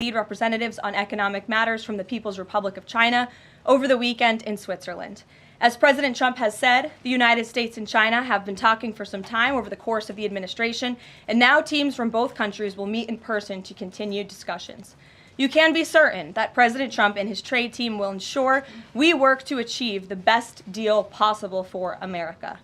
lead representatives on economic matters from the People's Republic of China over the weekend in Switzerland. As President Trump has said, the United States and China have been talking for some time over the course of the administration, and now teams from both countries will meet in person to continue discussions. You can be certain that President Trump and his trade team will ensure we work to achieve the best deal possible for America.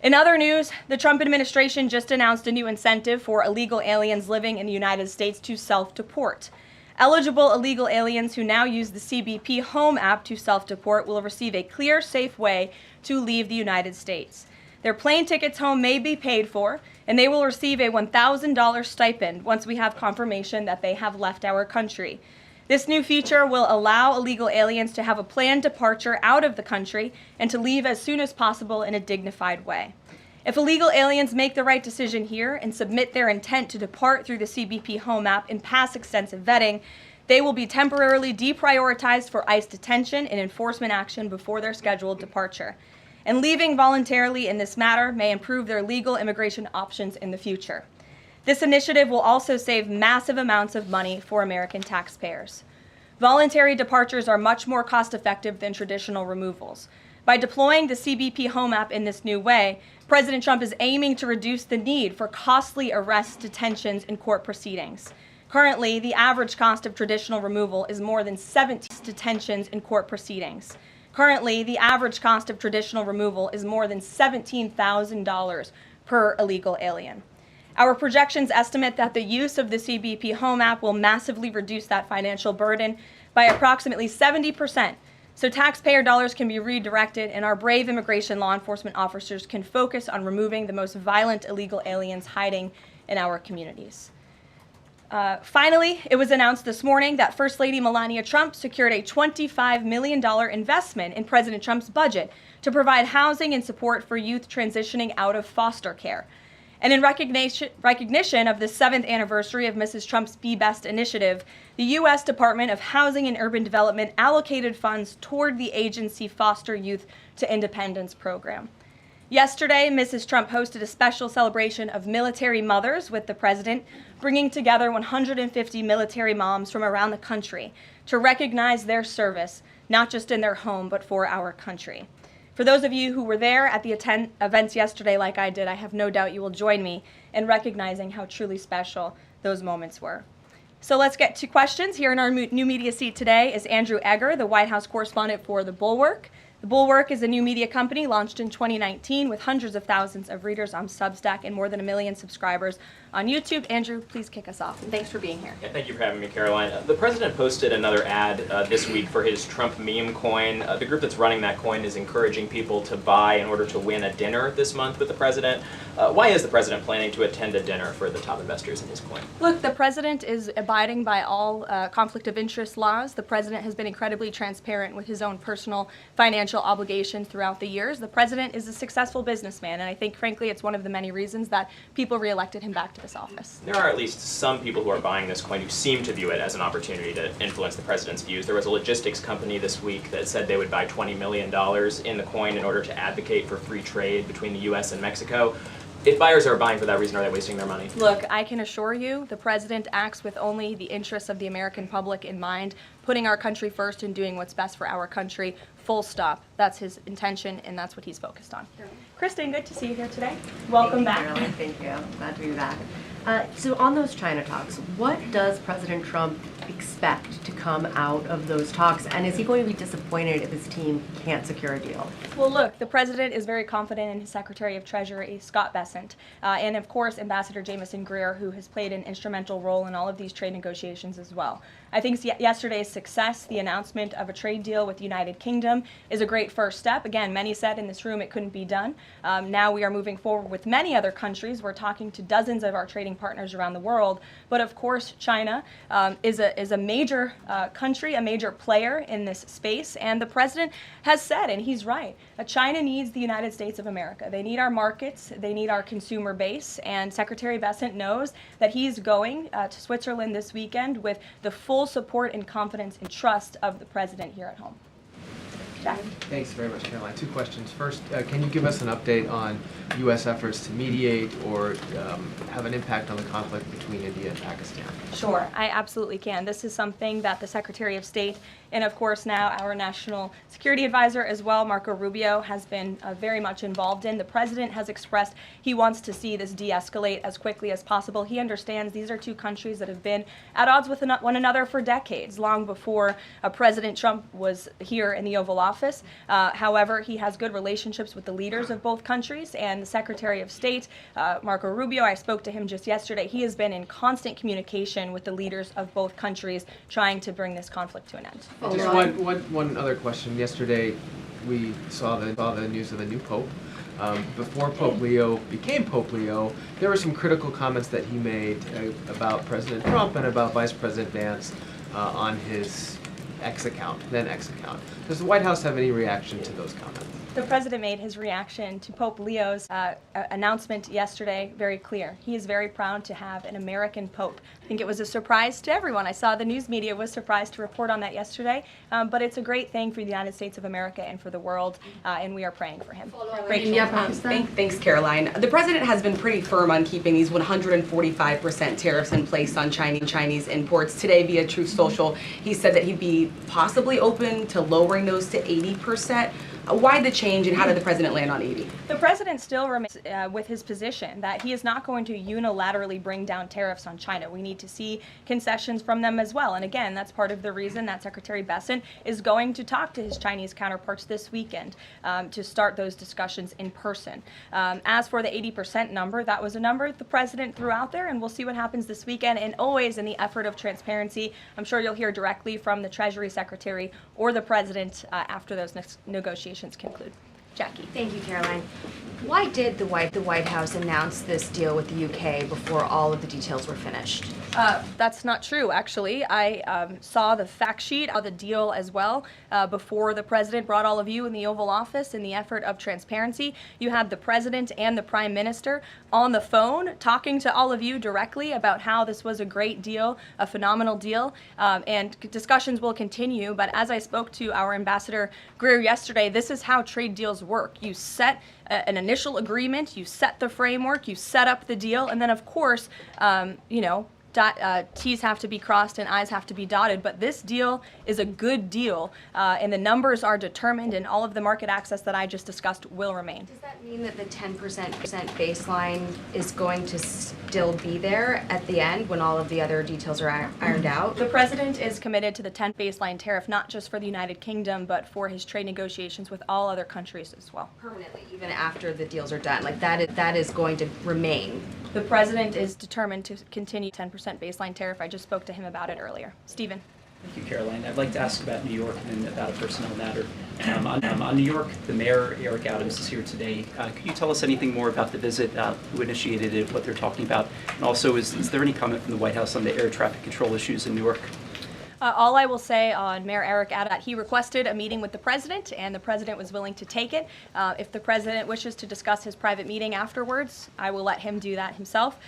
In other news, the Trump administration just announced a new incentive for illegal aliens living in the United States to self-deport. Eligible illegal aliens who now use the CBP Home app to self-deport will receive a clear, safe way to leave the United States. Their plane tickets home may be paid for, and they will receive a $1,000 stipend once we have confirmation that they have left our country. This new feature will allow illegal aliens to have a planned departure out of the country and to leave as soon as possible in a dignified way. If illegal aliens make the right decision here and submit their intent to depart through the CBP Home app and pass extensive vetting, they will be temporarily deprioritized for ICE detention and enforcement action before their scheduled departure. And leaving voluntarily in this matter may improve their legal immigration options in the future. This initiative will also save massive amounts of money for American taxpayers. Voluntary departures are much more cost-effective than traditional removals. By deploying the CBP Home app in this new way, President Trump is aiming to reduce the need for costly arrests, detentions, and court proceedings. Currently, the average cost of traditional removal is more than 17 detentions and court proceedings. Currently, the average cost of traditional removal is more than $17,000 per illegal alien. Our projections estimate that the use of the CBP Home app will massively reduce that financial burden by approximately 70%, so taxpayer dollars can be redirected and our brave immigration law enforcement officers can focus on removing the most violent illegal aliens hiding in our communities. Finally, it was announced this morning that First Lady Melania Trump secured a $25 million investment in President Trump's budget to provide housing and support for youth transitioning out of foster care. And in recognition of the 7th anniversary of Mrs. Trump's Be Best initiative, the U.S. Department of Housing and Urban Development allocated funds toward the agency Foster Youth to Independence program. Yesterday, Mrs. Trump hosted a special celebration of military mothers with the president, bringing together 150 military moms from around the country to recognize their service, not just in their home, but for our country. For those of you who were there at the events yesterday like I did, I have no doubt you will join me in recognizing how truly special those moments were. So let's get to questions. Here in our new media seat today is Andrew Egger, the White House correspondent for The Bulwark. The Bulwark is a new media company launched in 2019 with hundreds of thousands of readers on Substack and more than 1 million subscribers on YouTube. Andrew, please kick us off. And thanks for being here. Yeah, thank you for having me, Karoline. The president posted another ad this week for his Trump meme coin. The group that's running that coin is encouraging people to buy in order to win a dinner this month with the president. Why is the president planning to attend a dinner for the top investors in his coin? Look, the president is abiding by all conflict of interest laws. The president has been incredibly transparent with his own personal financial obligations throughout the years. The president is a successful businessman, and I think, frankly, it's one of the many reasons that people reelected him back to this office. There are at least some people who are buying this coin who seem to view it as an opportunity to influence the president's views. There was a logistics company this week that said they would buy $20 million in the coin in order to advocate for free trade between the U.S. and Mexico. If buyers are buying for that reason, are they wasting their money? Look, I can assure you the president acts with only the interests of the American public in mind, putting our country first and doing what's best for our country, full stop. That's his intention, and that's what he's focused on. Kristen, good to see you here today. Welcome back. Caroline. Thank you. Glad to be back. So on those China talks, what does President Trump expect to come out of those talks, and is he going to be disappointed if his team can't secure a deal? Well, look, the president is very confident in his Secretary of Treasury, Scott Bessent, and of course Ambassador Jamieson Greer, who has played an instrumental role in all of these trade negotiations as well. I think yesterday's success, the announcement of a trade deal with the United Kingdom, is a great first step. Again, many said in this room it couldn't be done. Now we are moving forward with many other countries. We're talking to dozens of our trading partners around the world, but of course China is a major country, a major player in this space, and the president has said, and he's right, China needs the United States of America. They need our markets, they need our consumer base, and Secretary Bessent knows that he's going to Switzerland this weekend with the full support and confidence and trust of the president here at home. Jack? Thanks very much, Caroline. Two questions. First, can you give us an update on U.S. efforts to mediate or have an impact on the conflict between India and Pakistan? Sure, I absolutely can. This is something that the Secretary of State and, of course, now our National Security Advisor as well, Marco Rubio, has been very much involved in. The President has expressed he wants to see this de-escalate as quickly as possible. He understands these are two countries that have been at odds with one another for decades, long before President Trump was here in the Oval Office. However, he has good relationships with the leaders of both countries, and the Secretary of State, Marco Rubio, I spoke to him just yesterday. He has been in constant communication with the leaders of both countries, trying to bring this conflict to an end. Just one other question. Yesterday, we saw the news of the new Pope. Before Pope Leo became Pope Leo, there were some critical comments that he made about President Trump and about Vice President Vance on his then X account. Does the White House have any reaction to those comments? The President made his reaction to Pope Leo's announcement yesterday very clear. He is very proud to have an American Pope. I think it was a surprise to everyone. I saw the news media was surprised to report on that yesterday, but it's a great thing for the United States of America and for the world, and we are praying for him. Thanks, Caroline. The President has been pretty firm on keeping these 145% tariffs in place on Chinese imports. Today, via Truth Social, he said that he'd be possibly open to lowering those to 80%. Why the change, and how did the President land on 80? The President still remains with his position that he is not going to unilaterally bring down tariffs on China. We need to see concessions from them as well. And again, that's part of the reason that Secretary Bessent is going to talk to his Chinese counterparts this weekend to start those discussions in person. As for the 80% number, that was a number the President threw out there, and we'll see what happens this weekend. And always in the effort of transparency, I'm sure you'll hear directly from the Treasury Secretary or the President after those negotiations conclude. Jackie. Thank you, Caroline. Why did the White House announce this deal with the UK before all of the details were finished? That's not true, actually. I saw the fact sheet of the deal as well before the President brought all of you in the Oval Office in the effort of transparency. You had the President and the Prime Minister on the phone talking to all of you directly about how this was a great deal, a phenomenal deal, and discussions will continue. But as I spoke to our Ambassador Greer yesterday, this is how trade deals work. You set an initial agreement, you set the framework, you set up the deal, and then of course, T's have to be crossed and I's have to be dotted, but this deal is a good deal, and the numbers are determined, and all of the market access that I just discussed will remain. Does that mean that the 10% baseline is going to still be there at the end when all of the other details are ironed out? The President is committed to the 10% baseline tariff, not just for the United Kingdom, but for his trade negotiations with all other countries as well. Permanently, even after the deals are done, like that is going to remain. The President is determined to continue 10% baseline tariff. I just spoke to him about it earlier. Stephen. Thank you, Caroline. I'd like to ask about New York and about a personnel matter. On New York, the mayor, Eric Adams, is here today. Could you tell us anything more about the visit, who initiated it, what they're talking about? And also, is there any comment from the White House on the air traffic control issues in New York? All I will say on Mayor Eric Adams, he requested a meeting with the President, and the President was willing to take it. If the President wishes to discuss his private meeting afterwards, I will let him do that himself.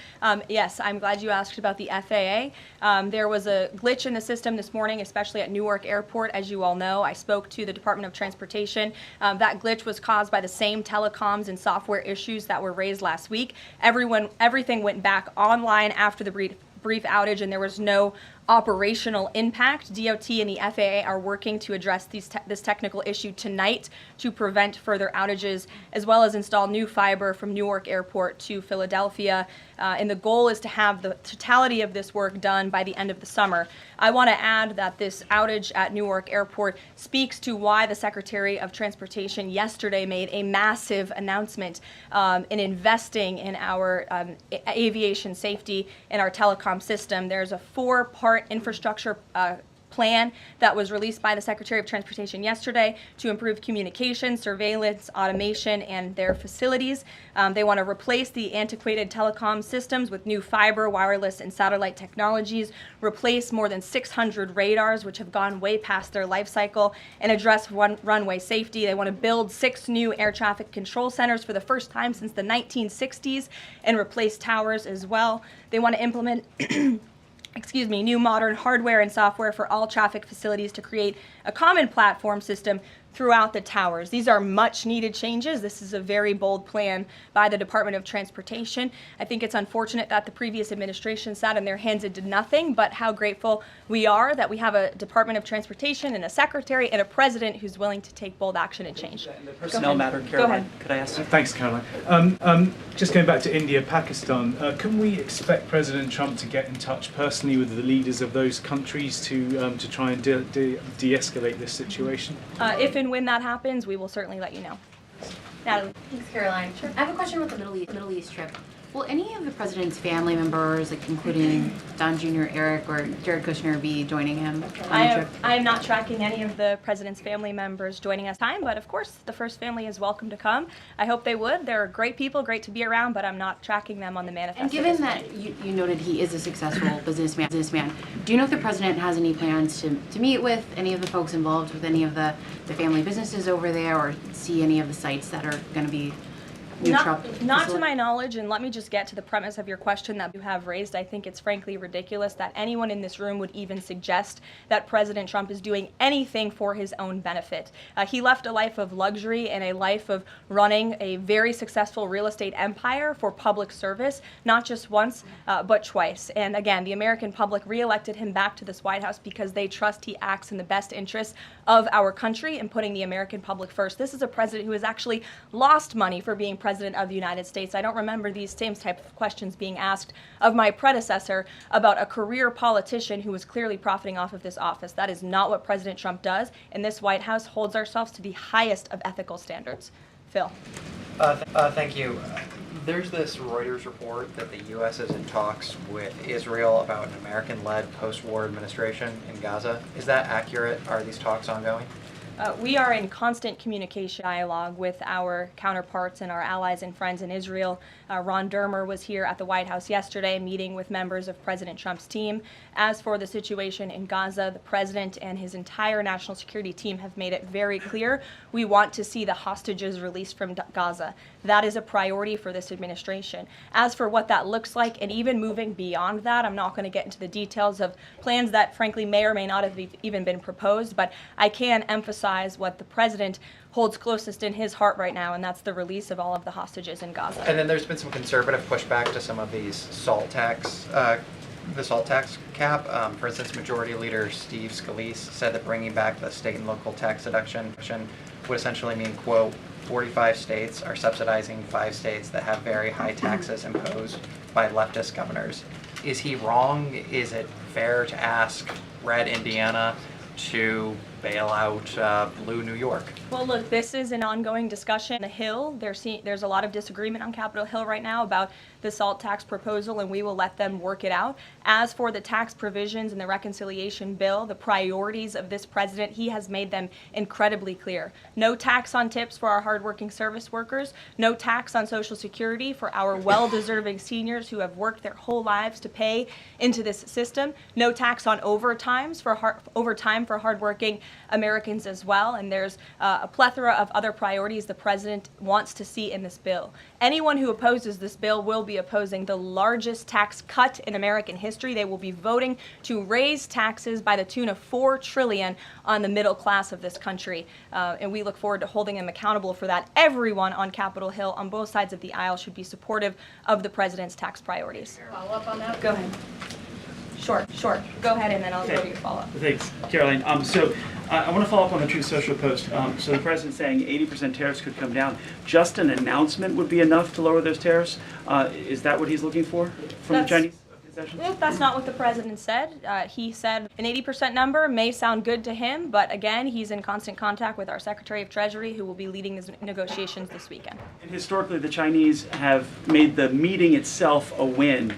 Yes, I'm glad you asked about the FAA. There was a glitch in the system this morning, especially at Newark Airport. As you all know, I spoke to the Department of Transportation. That glitch was caused by the same telecoms and software issues that were raised last week. Everything went back online after the brief outage, and there was no operational impact. DOT and the FAA are working to address this technical issue tonight to prevent further outages, as well as install new fiber from Newark Airport to Philadelphia. And the goal is to have the totality of this work done by the end of the summer. I want to add that this outage at Newark Airport speaks to why the Secretary of Transportation yesterday made a massive announcement in investing in our aviation safety and our telecom system. There's a 4-part infrastructure plan that was released by the Secretary of Transportation yesterday to improve communication, surveillance, automation, and their facilities. They want to replace the antiquated telecom systems with new fiber, wireless, and satellite technologies, replace more than 600 radars, which have gone way past their life cycle, and address runway safety. They want to build 6 new air traffic control centers for the first time since the 1960s and replace towers as well. They want to implement new modern hardware and software for all traffic facilities to create a common platform system throughout the towers. These are much needed changes. This is a very bold plan by the Department of Transportation. I think it's unfortunate that the previous administration sat on their hands and did nothing, but how grateful we are that we have a Department of Transportation and a secretary and a president who's willing to take bold action and change. The personnel matter, Go Caroline, ahead. could I ask? Thanks, Caroline. Just going back to India, Pakistan, can we expect President Trump to get in touch personally with the leaders of those countries to try and de-escalate this situation? If and when that happens, we will certainly let you know. Natalie. Thanks, Caroline. I have a question about the Middle East trip. Will any of the president's family members, like including Don Jr., Eric, or Jared Kushner, be joining him on the trip? I am not tracking any of the president's family members joining us time, but of course the first family is welcome to come. I hope they would. They're great people, great to be around, but I'm not tracking them on the manifest. And given that you noted he is a successful businessman, do you know if the president has any plans to meet with any of the folks involved with any of the family businesses over there, or see any of the sites that are going to be new Trump? Not to my knowledge, and let me just get to the premise of your question that you have raised. I think it's frankly ridiculous that anyone in this room would even suggest that President Trump is doing anything for his own benefit. He left a life of luxury and a life of running a very successful real estate empire for public service, not just once, but twice. And again, the American public reelected him back to this White House because they trust he acts in the best interest of our country and putting the American public first. This is a president who has actually lost money for being President of the United States. I don't remember these same type of questions being asked of my predecessor about a career politician who was clearly profiting off of this office. That is not what President Trump does, and this White House holds ourselves to the highest of ethical standards. Phil. Thank you. There's this Reuters report that the U.S. is in talks with Israel about an American-led post-war administration in Gaza. Is that accurate? Are these talks ongoing? We are in constant communication dialogue with our counterparts and our allies and friends in Israel. Ron Dermer was here at the White House yesterday meeting with members of President Trump's team. As for the situation in Gaza, the president and his entire national security team have made it very clear we want to see the hostages released from Gaza. That is a priority for this administration. As for what that looks like, and even moving beyond that, I'm not going to get into the details of plans that frankly may or may not have even been proposed, but I can emphasize what the president holds closest in his heart right now, and that's the release of all of the hostages in Gaza. And then there's been some conservative pushback to some of these salt tax, the salt tax cap. For instance, Majority Leader Steve Scalise said that bringing back the state and local tax deduction would essentially mean, quote, 45 states are subsidizing 5 states that have very high taxes imposed by leftist governors. Is he wrong? Is it fair to ask red Indiana to bail out blue New York? Well, look, this is an ongoing discussion. On the Hill, there's a lot of disagreement on Capitol Hill right now about the SALT tax proposal, and we will let them work it out. As for the tax provisions in the reconciliation bill, the priorities of this president, he has made them incredibly clear. No tax on tips for our hardworking service workers, no tax on Social Security for our well-deserving seniors who have worked their whole lives to pay into this system, no tax on overtime for hardworking Americans as well, and there's a plethora of other priorities the president wants to see in this bill. Anyone who opposes this bill will be opposing the largest tax cut in American history. They will be voting to raise taxes by the tune of $4 trillion on the middle class of this country, and we look forward to holding them accountable for that. Everyone on Capitol Hill on both sides of the aisle should be supportive of the president's tax priorities. Follow up on that? Go ahead. Short. Go ahead, and then I'll go to your follow-up. Thanks, Caroline. I want to follow up on the Truth Social post. So the president saying 80% tariffs could come down. Just an announcement would be enough to lower those tariffs. Is that what he's looking for from the Chinese concessions? Well, that's not what the president said. He said an 80% number may sound good to him, but again, he's in constant contact with our Secretary of Treasury, who will be leading these negotiations this weekend. And historically, the Chinese have made the meeting itself a win.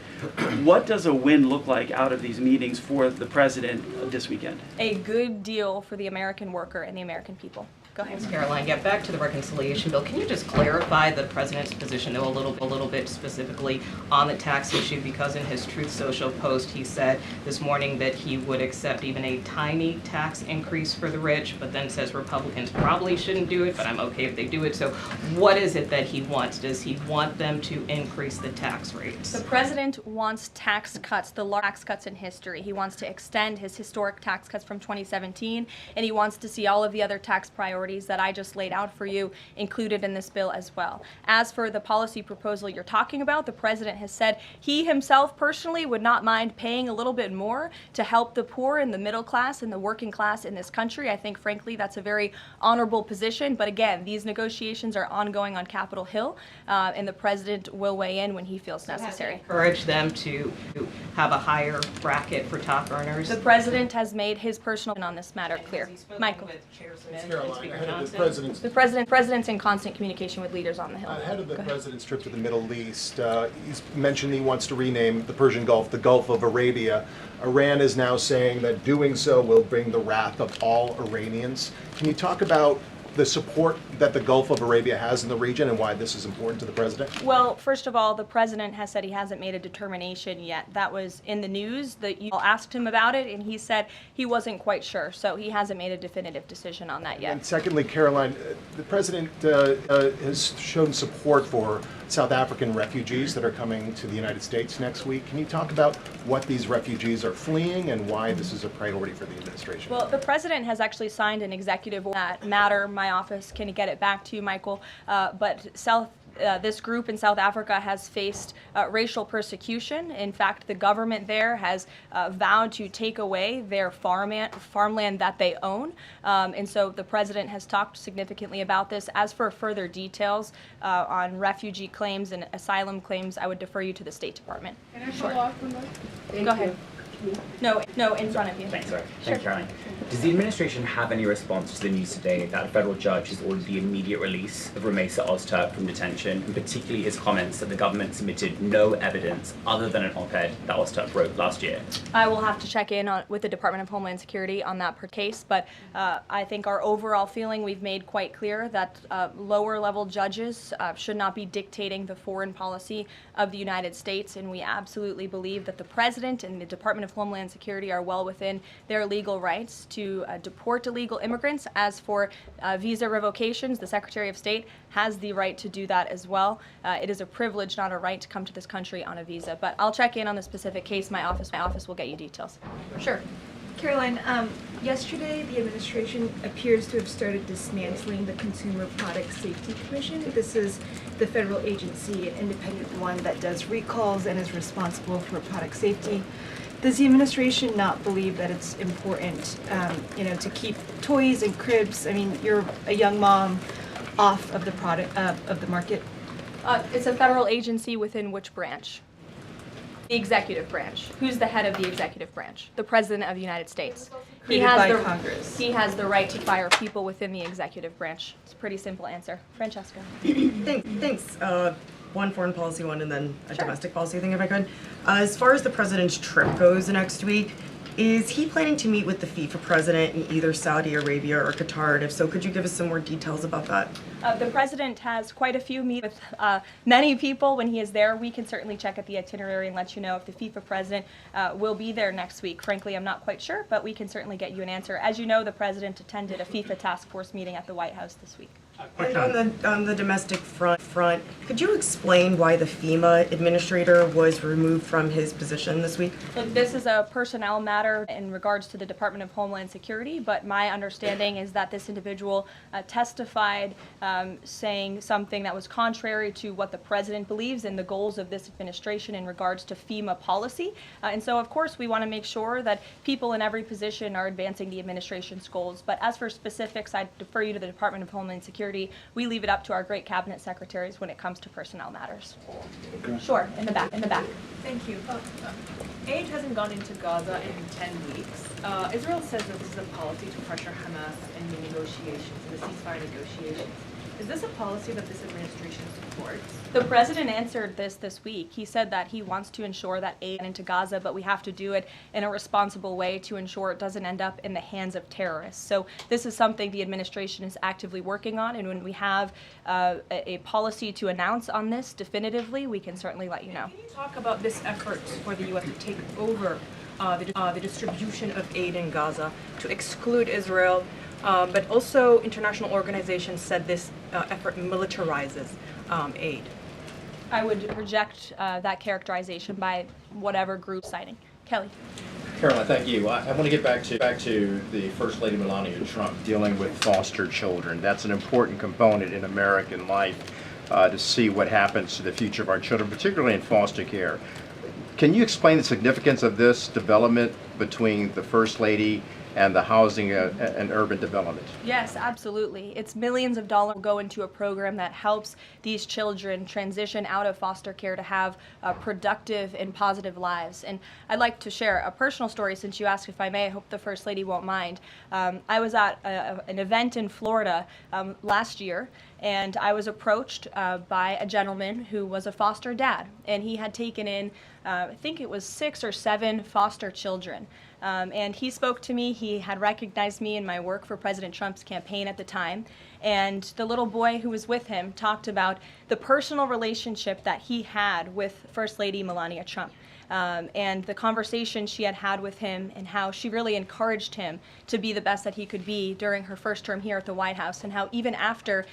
What does a win look like out of these meetings for the president this weekend? A good deal for the American worker and the American people. Go ahead. Thanks, Caroline. Yeah, back to the reconciliation bill. Can you just clarify the president's position, though, a little bit specifically on the tax issue? Because in his Truth Social post, he said this morning that he would accept even a tiny tax increase for the rich, but then says Republicans probably shouldn't do it, but I'm okay if they do it. So what is it that he wants? Does he want them to increase the tax rates? The president wants tax cuts, the largest tax cuts in history. He wants to extend his historic tax cuts from 2017, and he wants to see all of the other tax priorities priorities that I just laid out for you included in this bill as well. As for the policy proposal you're talking about, the president has said he himself personally would not mind paying a little bit more to help the poor and the middle class and the working class in this country. I think, frankly, that's a very honorable position. But again, these negotiations are ongoing on Capitol Hill, and the president will weigh in when he feels necessary. Encourage them to have a higher bracket for top earners. The president has made his personal on this matter clear. Michael. With Chair Smith and Caroline, Speaker ahead of the Johnson. President's in constant communication with leaders on the Hill. Ahead of the Go ahead. president's trip to the Middle East, he's mentioned he wants to rename the Persian Gulf the Gulf of Arabia. Iran is now saying that doing so will bring the wrath of all Iranians. Can you talk about the support that the Gulf of Arabia has in the region and why this is important to the president? Well, first of all, the president has said he hasn't made a determination yet. That was in the news that you all asked him about it, and he said he wasn't quite sure. So he hasn't made a definitive decision on that yet. And secondly, Caroline, the president has shown support for South African refugees that are coming to the United States next week. Can you talk about what these refugees are fleeing and why this is a priority for the administration? Well, the president has actually signed an executive order that matter. My office can get it back to you, Michael. But this group in South Africa has faced racial persecution. In fact, the government there has vowed to take away their farmland that they own. And so the president has talked significantly about this. As for further details on refugee claims and asylum claims, I would defer you to the State Department. Can I follow up on that? Go ahead. No, in front of you. Thanks, sorry. Thanks, Caroline. Does the administration have any response to the news today that a federal judge has ordered the immediate release of Ramesa Ozturk from detention, and particularly his comments that the government submitted no evidence other than an op-ed that Ozturk wrote last year? I will have to check in with the Department of Homeland Security on that per case, but I think our overall feeling we've made quite clear that lower level judges should not be dictating the foreign policy of the United States, and we absolutely believe that the President and the Department of Homeland Security are well within their legal rights to deport illegal immigrants. As for visa revocations, the Secretary of State has the right to do that as well. It is a privilege, not a right, to come to this country on a visa. But I'll check in on the specific case. My office will get you details. Sure. Caroline, yesterday the administration appears to have started dismantling the Consumer Product Safety Commission. This is the federal agency, an independent one that does recalls and is responsible for product safety. Does the administration not believe that it's important, to keep toys and cribs? I mean, you're a young mom, off of the product of the market. It's a federal agency within which branch? The executive branch. Who's the head of the executive branch? The President of the United States. Created by Congress. He has the right to fire people within the executive branch. It's a pretty simple answer. Francesca. Thanks. One foreign policy one and then a domestic policy thing, if I could. As far as the president's trip goes next week, is he planning to meet with the FIFA president in either Saudi Arabia or Qatar? And if so, could you give us some more details about that? The president has quite a few meetings with many people when he is there. We can certainly check at the itinerary and let you know if the FIFA president will be there next week. Frankly, I'm not quite sure, but we can certainly get you an answer. As you know, the president attended a FIFA task force meeting at the White House this week. And on the domestic front, could you explain why the FEMA administrator was removed from his position this week? Look, this is a personnel matter in regards to the Department of Homeland Security, but my understanding is that this individual testified saying something that was contrary to what the president believes and the goals of this administration in regards to FEMA policy. And so, of course, we want to make sure that people in every position are advancing the administration's goals. But as for specifics, I defer you to the Department of Homeland Security. We leave it up to our great cabinet secretaries when it comes to personnel matters. Sure, in the back. Thank you. Aid hasn't gone into Gaza in 10 weeks. Israel says that this is a policy to pressure Hamas in the negotiations, in the ceasefire negotiations. Is this a policy that this administration supports? The president answered this week. He said that he wants to ensure that aid into Gaza, but we have to do it in a responsible way to ensure it doesn't end up in the hands of terrorists. So this is something the administration is actively working on, and when we have a policy to announce on this definitively, we can certainly let you know. Can you talk about this effort for the U.S. to take over the distribution of aid in Gaza, to exclude Israel, but also international organizations said this effort militarizes aid? I would reject that characterization by whatever group citing. Kelly. Caroline, thank you. I want to get back to the First Lady Melania Trump dealing with foster children. That's an important component in American life to see what happens to the future of our children, particularly in foster care. Can you explain the significance of this development between the First Lady and the housing and urban development? Yes, absolutely. It's millions of dollars go into a program that helps these children transition out of foster care to have productive and positive lives. And I'd like to share a personal story since you asked if I may. I hope the First Lady won't mind. I was at an event in Florida last year, and I was approached by a gentleman who was a foster dad, and he had taken in, I think it was 6 or 7 foster children. And he spoke to me. He had recognized me in my work for President Trump's campaign at the time. And the little boy who was with him talked about the personal relationship that he had with First Lady Melania Trump. And the conversation she had had with him and how she really encouraged him to be the best that he could be during her first term here at the White House, and how even after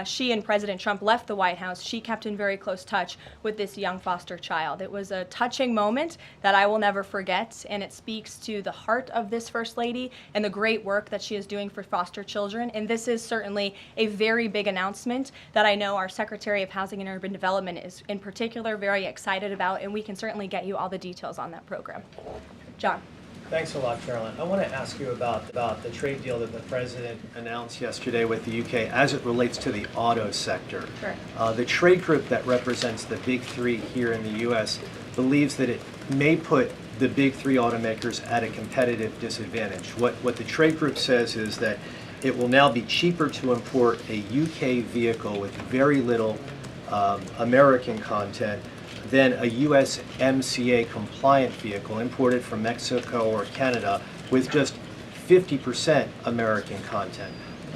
she and President Trump left the White House, she kept in very close touch with this young foster child. It was a touching moment that I will never forget, and it speaks to the heart of this First Lady and the great work that she is doing for foster children. And this is certainly a very big announcement that I know our Secretary of Housing and Urban Development is in particular very excited about, and we can certainly get you all the details on that program. John. Thanks a lot, Caroline. I want to ask you about the trade deal that the President announced yesterday with the UK as it relates to the auto sector. Sure. The trade group that represents the big three here in the U.S. believes that it may put the big three automakers at a competitive disadvantage. What the trade group says is that it will now be cheaper to import a UK vehicle with very little American content than a USMCA compliant vehicle imported from Mexico or Canada with just 50% American content.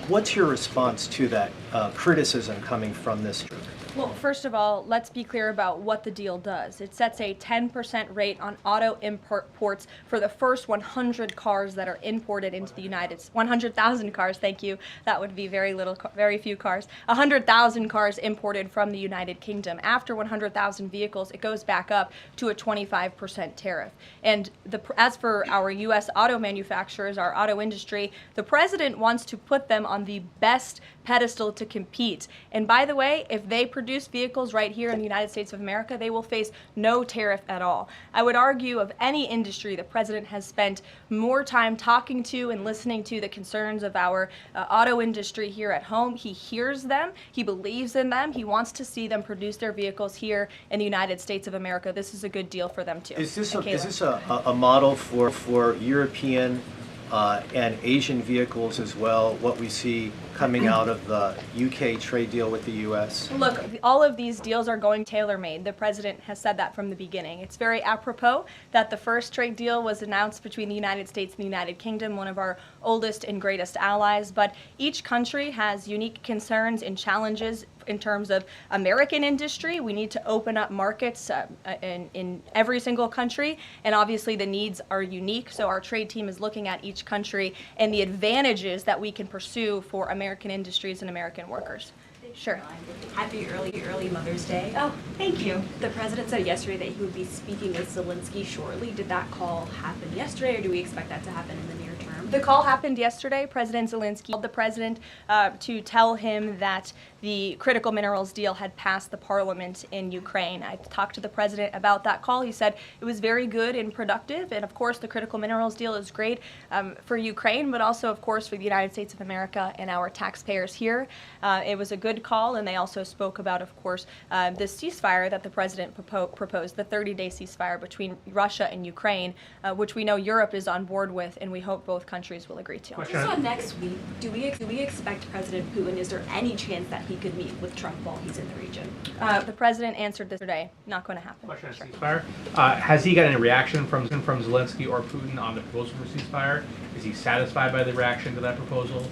What's your response to that criticism coming from this group? Well, first of all, let's be clear about what the deal does. It sets a 10% rate on auto imports for the first 100 cars that are imported into the United States. 100,000 cars, thank you. That would be very few cars. 100,000 cars imported from the United Kingdom. After 100,000 vehicles, it goes back up to a 25% tariff. And as for our U.S. auto manufacturers, our auto industry, the President wants to put them on the best pedestal to compete. And by the way, if they produce vehicles right here in the United States of America, they will face no tariff at all. I would argue of any industry, the President has spent more time talking to and listening to the concerns of our auto industry here at home. He hears them, he believes in them, he wants to see them produce their vehicles here in the United States of America. This is a good deal for them too. Is this a model for European and Asian vehicles as well, what we see coming out of the UK trade deal with the US? Look, all of these deals are going tailor-made. The President has said that from the beginning. It's very apropos that the first trade deal was announced between the United States and the United Kingdom, one of our oldest and greatest allies, but each country has unique concerns and challenges in terms of American industry. We need to open up markets in every single country, and obviously the needs are unique, so our trade team is looking at each country and the advantages that we can pursue for American industries and American workers. Sure. Happy early Mother's Day. Oh, thank you. The President said yesterday that he would be speaking with Zelensky shortly. Did that call happen yesterday, or do we expect that to happen in the near term? The call happened yesterday. President Zelensky called the President to tell him that the critical minerals deal had passed the parliament in Ukraine. I talked to the President about that call. He said it was very good and productive, and of course the critical minerals deal is great for Ukraine, but also of course for the United States of America and our taxpayers here. It was a good call, and they also spoke about, of course, the ceasefire that the President proposed, the 30-day ceasefire between Russia and Ukraine, which we know Europe is on board with, and we hope both countries will agree to. So next week, do we expect President Putin, is there any chance that he could meet with Trump while he's in the region? The President answered this today. Not going to happen. Question on ceasefire. Has he got any reaction from Zelensky or Putin on the proposal for ceasefire? Is he satisfied by the reaction to that proposal?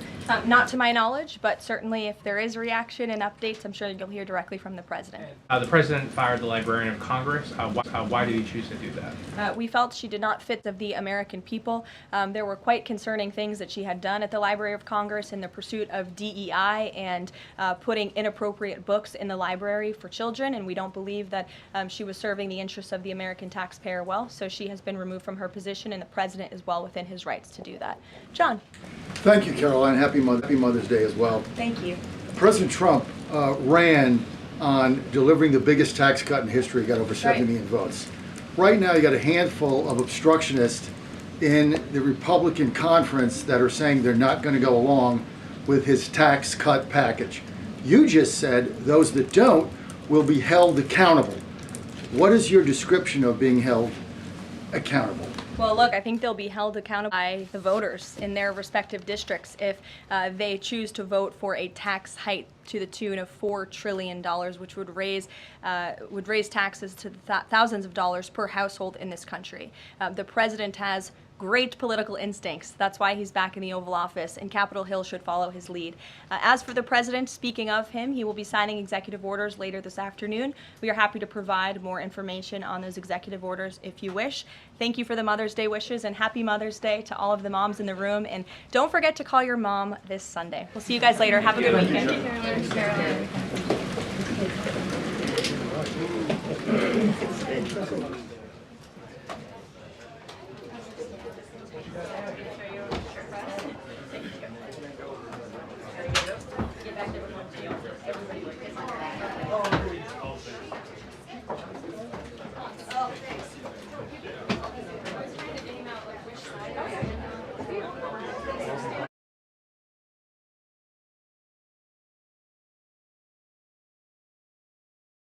Not to my knowledge, but certainly if there is reaction and updates, I'm sure you'll hear directly from the president. The president fired the Librarian of Congress. Why did he choose to do that? We felt she did not fit of the American people. There were quite concerning things that she had done at the Library of Congress in the pursuit of DEI and putting inappropriate books in the library for children, and we don't believe that she was serving the interests of the American taxpayer well, so she has been removed from her position, and the president is well within his rights to do that. John. Thank you, Caroline. Happy Mother's Day as well. Thank you. President Trump ran on delivering the biggest tax cut in history, got over 70 million votes. Right now, you got a handful of obstructionists in the Republican conference that are saying they're not going to go along with his tax cut package. You just said those that don't will be held accountable. What is your description of being held accountable? Well, look, I think they'll be held accountable by the voters in their respective districts if they choose to vote for a tax hike to the tune of $4 trillion, which would raise taxes to thousands of dollars per household in this country. The president has great political instincts. That's why he's back in the Oval Office, and Capitol Hill should follow his lead. As for the president, speaking of him, he will be signing executive orders later this afternoon. We are happy to provide more information on those executive orders if you wish. Thank you for the Mother's Day wishes, and happy Mother's Day to all of the moms in the room. And don't forget to call your mom this Sunday. We'll see you guys later. Have a good weekend. Thanks, Caroline.